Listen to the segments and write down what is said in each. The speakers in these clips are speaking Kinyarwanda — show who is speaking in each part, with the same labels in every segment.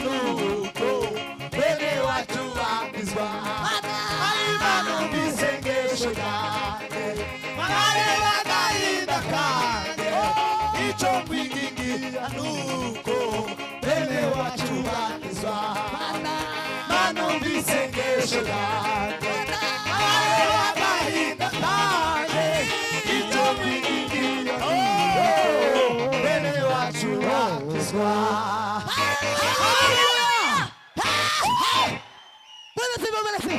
Speaker 1: nuko bene wacu bakizwa Imana isengesho ryanjye marareba agahinda kanjye icyo kwingingira nuko bene wacu bakizwa Imana isengesho ryanjye marareba agahinda kanjye icyo kwingingira nuko bene wacu bakizwa.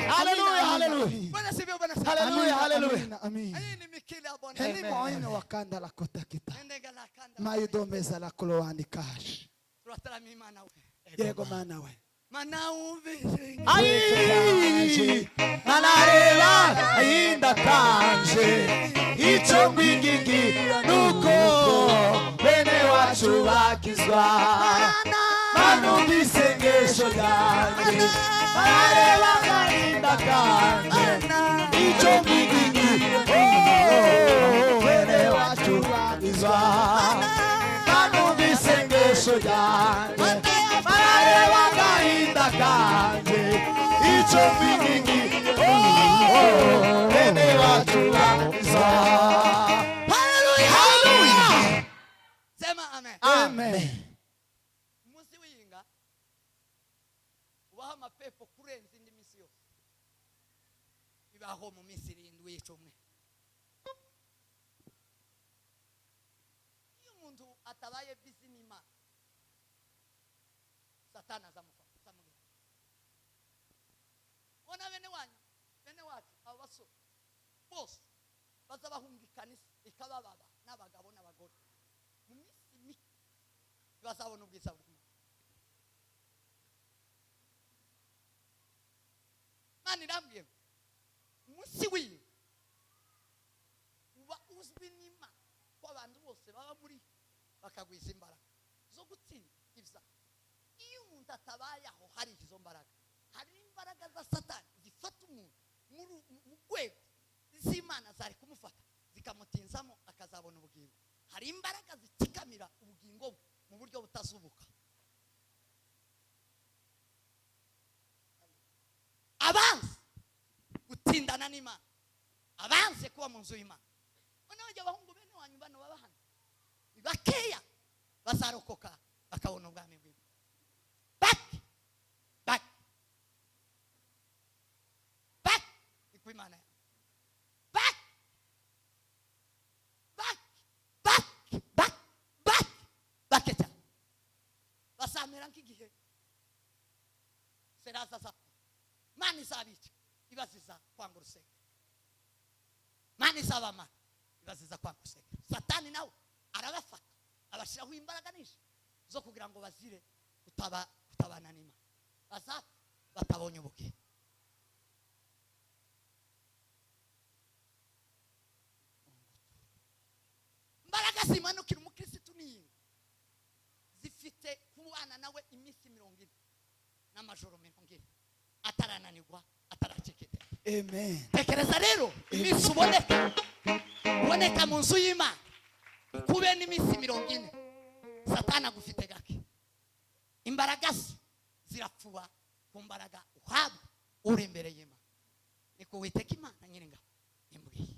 Speaker 1: Hallelujah, hallelujah. Hallelujah, hallelujah.
Speaker 2: Amin. Heni moino wakanda la kota kita. Maido meza la kolowani kash. Yego mana we.
Speaker 1: Ai manareba ainda kanje icyo kwingingira nuko bene wacu bakizwa Mana isengesho ryanjye marareba agahinda kanjye icyo kwingingira bene wacu bakizwa Mana isengesho ryanjye marareba agahinda kanjye icyo kwingingira bene wacu bakizwa. Hallelujah, hallelujah.
Speaker 3: Sema amen.
Speaker 2: Amen.
Speaker 3: Umunsi w'iyinga ubaho amapepo kurenza indi minsi yose bibaho mu minsi 7 y'icumwe. Iyo umuntu atabaye busy n'Imana Satani azamufata samugera. Ona bene wacu abo basore bose bazabahungikana ikabababa n'abagabo n'abagore mu minsi mike bazabona ubwiza bw'Imana. Mani irambwiye umunsi w'iyinga uba uzwi n'Imana ko abantu bose baba muri bakagwiza imbaraga zo gutsinda ibyaha. Iyo umuntu atabayeho hari izo mbaraga, hari imbaraga za Satani zifata umuntu mu rwego z'Imana zari kumufata zikamutinzamo akazabona ubugingo. Hari imbaraga zitikamira ubugingo bwe mu buryo butazubuka. Abanze gutindana n'Imana, abanze kuba mu nzu y'Imana. Noneho jya bahungu bene wanyu bano babahana bakeya bazarokoka bakabona ubwami bw'Imana. Back ikwimana baketa basamera nk'igihe seraza za mani zabica ibaziza kwanga urusengero. Mani zabamana ibaziza kwanga urusengero. Satani nawe arabafata abashiraho imbaraga nyinshi zo kugira ngo bazire kutabana n'Imana, bazapfa batabonye ubugingo. Mbaraga zimanukira umukristo n'iyinga zifite kubana nawe iminsi 40 n'amajoro 40 atarananirwa ataracekete.
Speaker 2: Amen.
Speaker 3: Tekereza rero iminsi uboneka mu nzu y'Imana kube n'iminsi 40 Satani agufite gake. Imbaraga zirapfuba ku mbaraga uhabwa uri imbere y'Imana. Niko witeka Imana nyiringa imbwiye.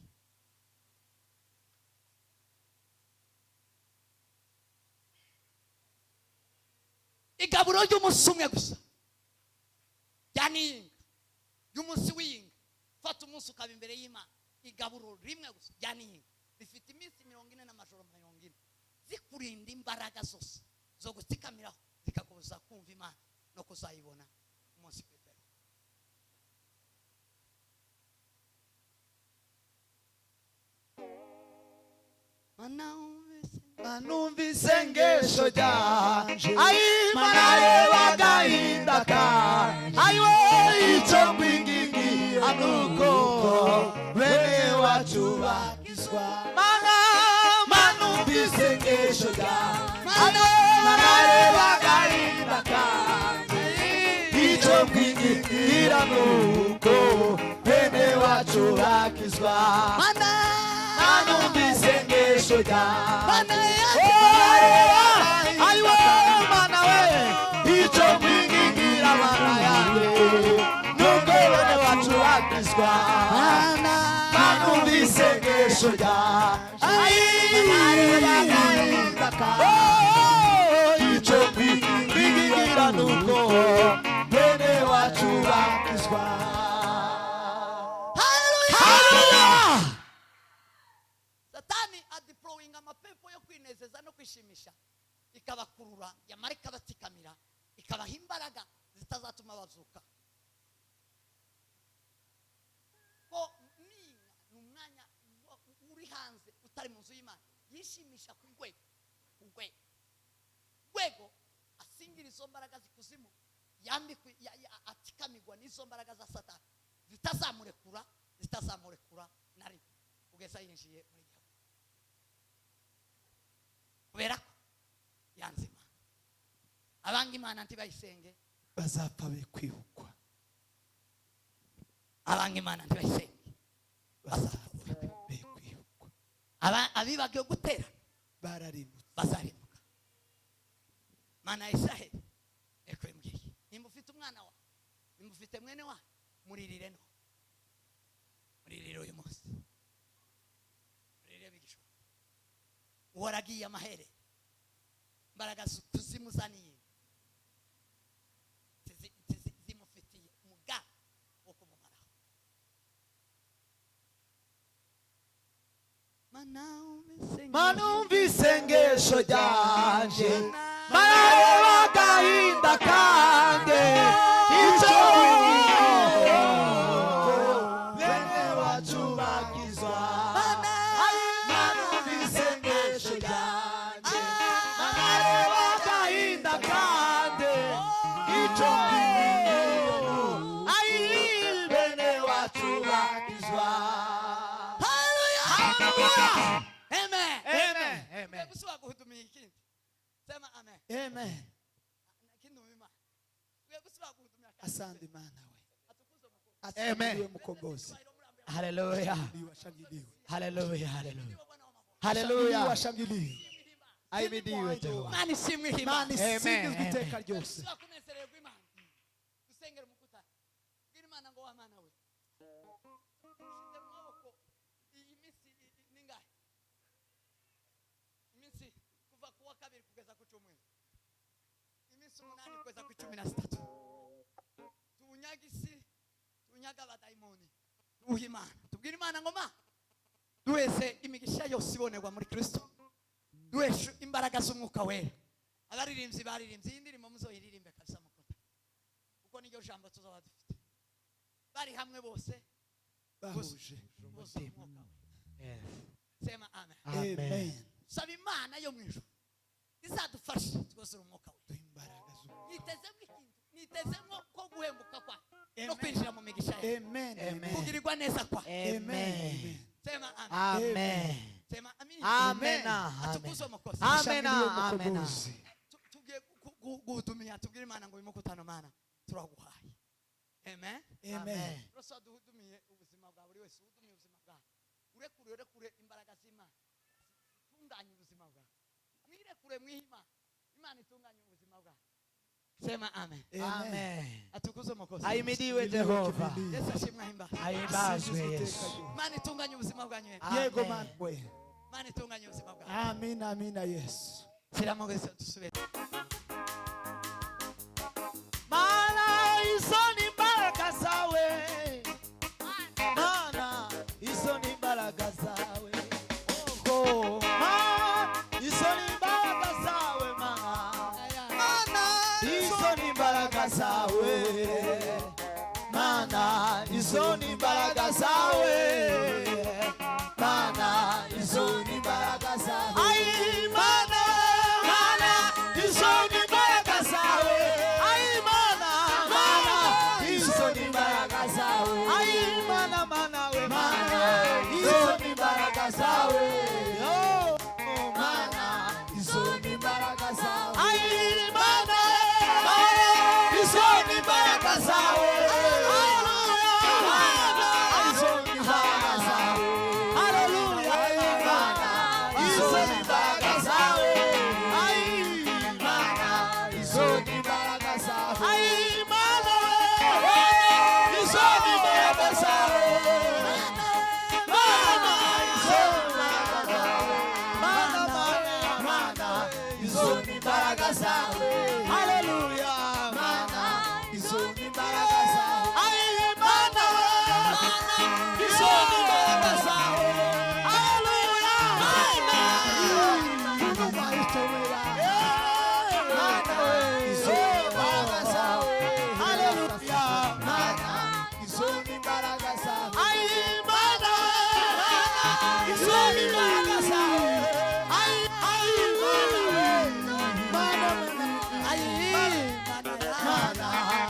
Speaker 3: Igaburo ry'umunsi umwe gusa yani y'umunsi w'iyinga fata umunsi ukaba imbere y'Imana. Igaburo rimwe gusa yani rifite iminsi 40 n'amajoro 40 zikurinda imbaraga zose zo gutsikamiraho zikakubuza kumva Imana no kuzayibona umunsi kw'Imperuka.
Speaker 1: Manumva isengesho ryanje marareba agahinda kanje ayiwe icyo kwingingira nuko bene wacu bakizwa. Manumva isengesho ryanje marareba agahinda kanje icyo kwingingira nuko bene wacu bakizwa. Manumva isengesho ryanje ayiwe mana we icyo isengesho ryanjye nareba agahinda kanjye icyo mbingingira nuko bene wacu bakizwa.
Speaker 3: Satani adiployinga amapepo yo kwinezeza no kwishimisha ikabakurura yamara ikabatsikamira ikabaha imbaraga zitazatuma bazuka. Ko ninga numwanya uri hanze utari mu nzu y'Imana yishimisha ku rwego asingira izo mbaraga zikuzimu yambikwa atikamirwa n'izo mbaraga za Satani zitazamurekura na rimwe kugeza yinjiye muri gihugu. Kubera ko yanze Imana abanga Imana ntibayisenge
Speaker 2: bazapfa be kwibukwa.
Speaker 3: abanga Imana ntibayisenge
Speaker 2: Bazapfa be kwibukwa.
Speaker 3: abibagiwe gutera
Speaker 2: Bararimutse.
Speaker 3: bazarimuka. Mana ya Israheli ekwembwiye nimba ufite umwana wawe nimba ufite mwene wawe muririre uyu munsi muririre bigisho waragiye amahere imbaraga kuzimuzaniye zimufitiye umugambi wo kumumaraho.
Speaker 1: manumva isengesho ryanjye nareba agahinda kanjye icyo bene wacu bakizwa. manumva isengesho ryanjye nareba agahinda kanjye icyo bene wacu bakizwa.
Speaker 3: Amen.
Speaker 1: Amen. Amen.
Speaker 3: Gusubira guhudumira ikindi. Sema amen.
Speaker 2: Amen.
Speaker 3: Kintu wima. Gusubira guhudumira.
Speaker 2: Asante Imana we.
Speaker 1: Amen.
Speaker 2: Asante mkombozi.
Speaker 1: Hallelujah.
Speaker 2: Washangiliwe.
Speaker 1: Hallelujah. Hallelujah. Hallelujah.
Speaker 2: Washangiliwe.
Speaker 1: Ahimidiwe Jehova.
Speaker 3: Mani simwe hima.
Speaker 2: Imana isingizwe iteka ryose.
Speaker 3: Gusubira kunezererwa Imana. Dusengera umukutano. Bwira Imana ngo wa Mana we. Shinde mwoko iyi misi ningahe? Imisi kuva kuwa kabiri kugeza ku cyumweru. Imisi 8 kugeza ku 13. Tunyagisi tunyaga abadayimoni. Uhimana. Tubwira Imana ngo ma duheze imigisha yose ibonerwa muri Kristo. Duheshe imbaraga z'umwuka wera. Abaririmbyi baririmbye indirimbo muzoyiririmbe kabisa mukota. Kuko niryo jambo tuzaba dufite. Bari hamwe bose
Speaker 2: Bahuje.
Speaker 1: Yes.
Speaker 3: Sema amen.
Speaker 2: Amen.
Speaker 3: Saba Imana yo mu ijuru izadufasha twuzura umwuka we.
Speaker 2: Imbaraga z'Umwuka.
Speaker 3: Nitezemo ko guhembuka kwa no kwinjira mu migisha ye.
Speaker 2: Amen.
Speaker 1: Amen.
Speaker 3: Kugirirwa neza kwa.
Speaker 2: Amen.
Speaker 3: Sema amen.
Speaker 1: Amen.
Speaker 3: Sema amen.
Speaker 1: Amen.
Speaker 3: Atukuze umukozi.
Speaker 1: Amen. Amen.
Speaker 3: Tugiye guhudumira tubwire Imana ngo bimukutano Mana turaguhaye. Amen.
Speaker 2: Amen.
Speaker 3: Rosa duhudumiye ubuzima bwa buri wese uhudumiye ubuzima bwawe. Urekure imbaraga z'Imana. Tunganya ubuzima bwawe. Mwirekure mwihima. Imana itunganya ubuzima bwawe. Sema amen.
Speaker 1: Amen.
Speaker 3: Atukuze umukozi.
Speaker 1: Ahimidiwe Jehova.
Speaker 3: Yesu ashimwe himba.
Speaker 1: Ahimbazwe Yesu.
Speaker 3: Imana itunganya ubuzima bwanyu.
Speaker 2: Yego Mana we.
Speaker 3: Imana itunganya ubuzima bwanyu.
Speaker 2: Amen. Amina Yesu.
Speaker 3: Siramo wese dusubire.
Speaker 1: Mana izo ni imbaraga zawe. Mana izo ni imbaraga zawe. Oh, Mana izo ni imbaraga zawe Mana. Izo ni imbaraga zawe. Mana izo ni imbaraga zawe. Mana izo ni imbaraga zawe. Ay Mana, Mana izo ni imbaraga zawe. Ay Mana, Mana izo ni imbaraga zawe. Ay Mana, Mana we Mana izo ni imbaraga zawe. Oh Mana izo ni imbaraga zawe. Ay Mana, Mana izo ni imbaraga zawe. Hallelujah. Mana izo ni imbaraga zawe. haleluya
Speaker 2: Mana izo ni imbaraga zawe.
Speaker 1: ai mana izo ni imbaraga zawe haleluya mana
Speaker 2: Inuma ishobora.
Speaker 1: mana
Speaker 2: Izo ni imbaraga zawe.
Speaker 1: haleluya
Speaker 2: Mana izo ni imbaraga zawe.
Speaker 1: ai mana izo ni imbaraga zawe ai mana
Speaker 2: Mana
Speaker 1: ai
Speaker 2: mana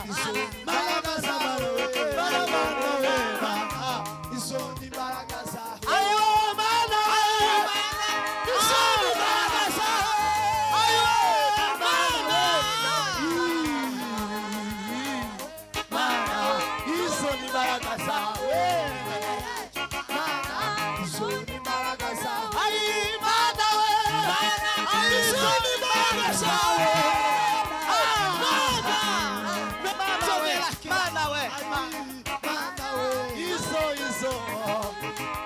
Speaker 2: izo ni imbaraga zawe. Mana izo ni imbaraga zawe.
Speaker 1: ayo mana izo ni imbaraga zawe ayo mana
Speaker 2: Mana izo ni imbaraga zawe. Mana izo ni imbaraga zawe.
Speaker 1: ai mana we ai izo ni imbaraga zawe mana we mana we
Speaker 2: Mana we izo izo.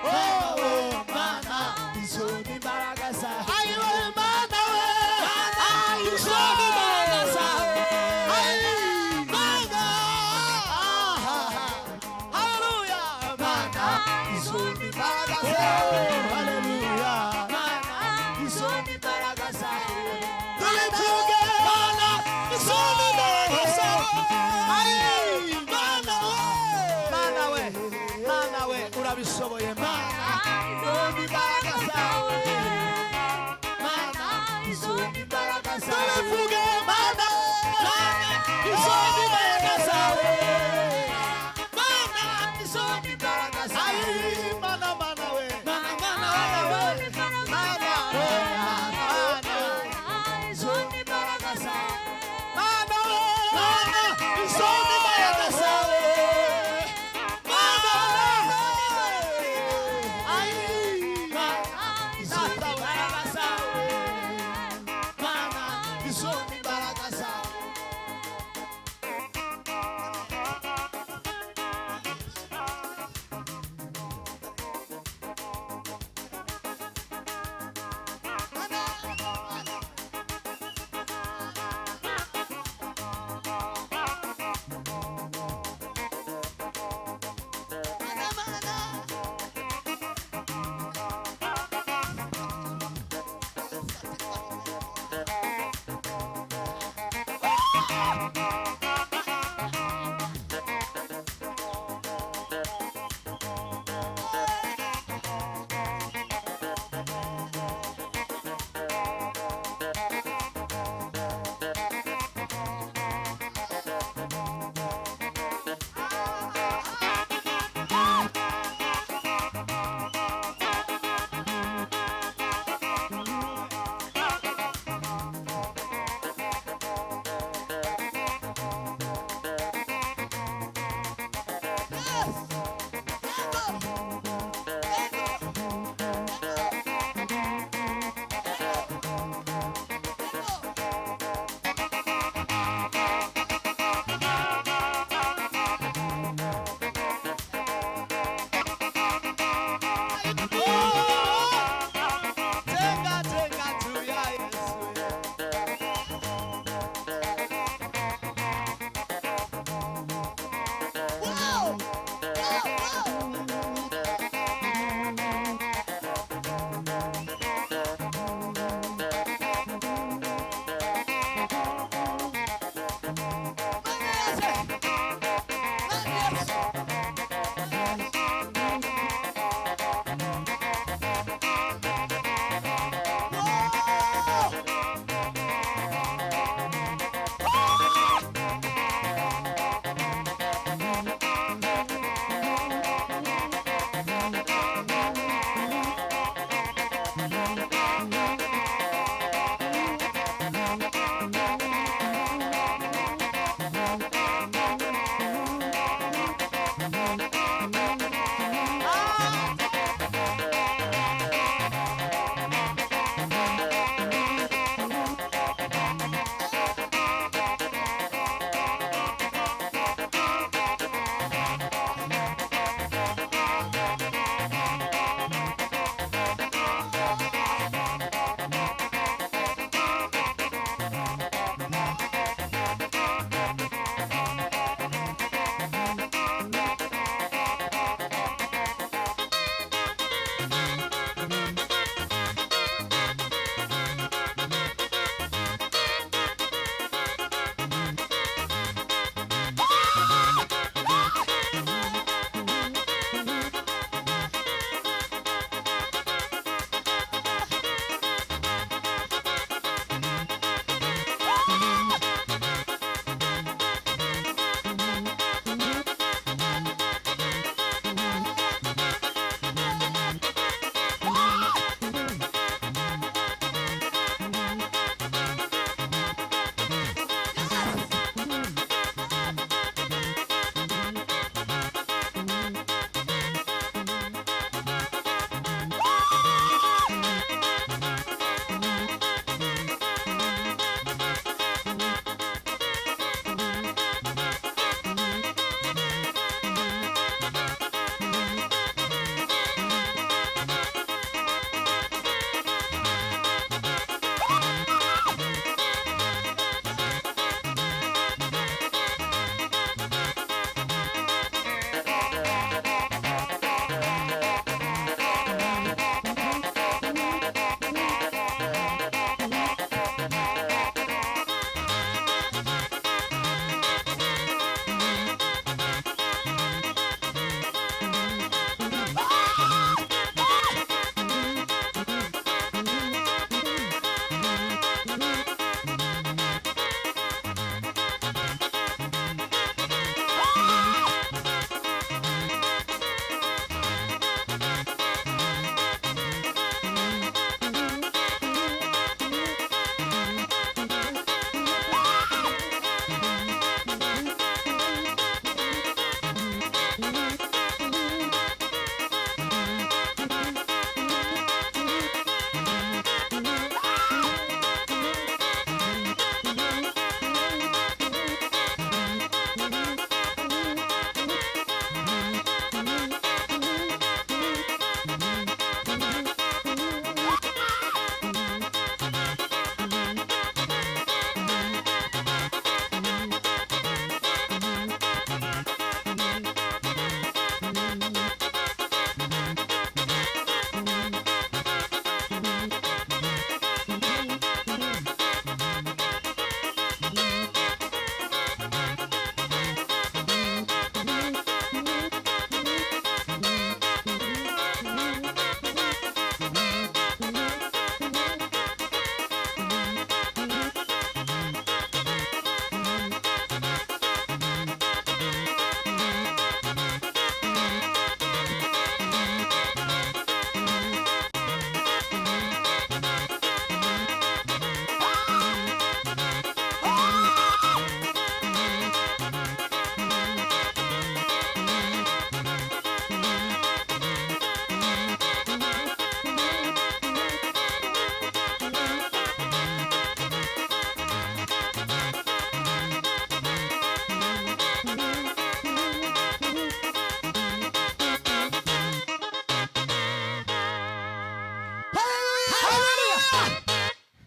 Speaker 2: Oh mana izo ni imbaraga zawe.
Speaker 1: ai we mana we ai izo ni imbaraga zawe ai mana haleluya mana
Speaker 2: Izo ni imbaraga zawe.
Speaker 1: haleluya
Speaker 2: Mana izo ni imbaraga zawe.
Speaker 1: tulivuge mana izo ni imbaraga zawe ai mana we mana we urabishoboye mana
Speaker 2: Izo ni imbaraga zawe. Mana izo ni imbaraga zawe.
Speaker 1: tulivuge mana izo ni imbaraga zawe mana izo ni
Speaker 2: Imbaraga zawe.
Speaker 1: ai mana we
Speaker 2: Mana
Speaker 1: we mana we
Speaker 2: izo ni imbaraga zawe.
Speaker 1: mana we izo ni imbaraga zawe mana we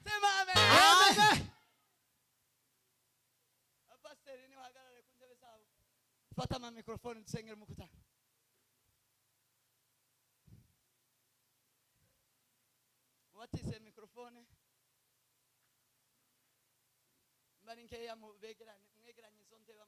Speaker 3: Sema amen.
Speaker 2: Amen.
Speaker 3: Pasiteri nibahagarare ku ntebe zabo. Fata ama mikrofone dusengere umukutano. Mubatise mikrofone. Mbari nkeya mu begeranye mwegeranye izo ntebe.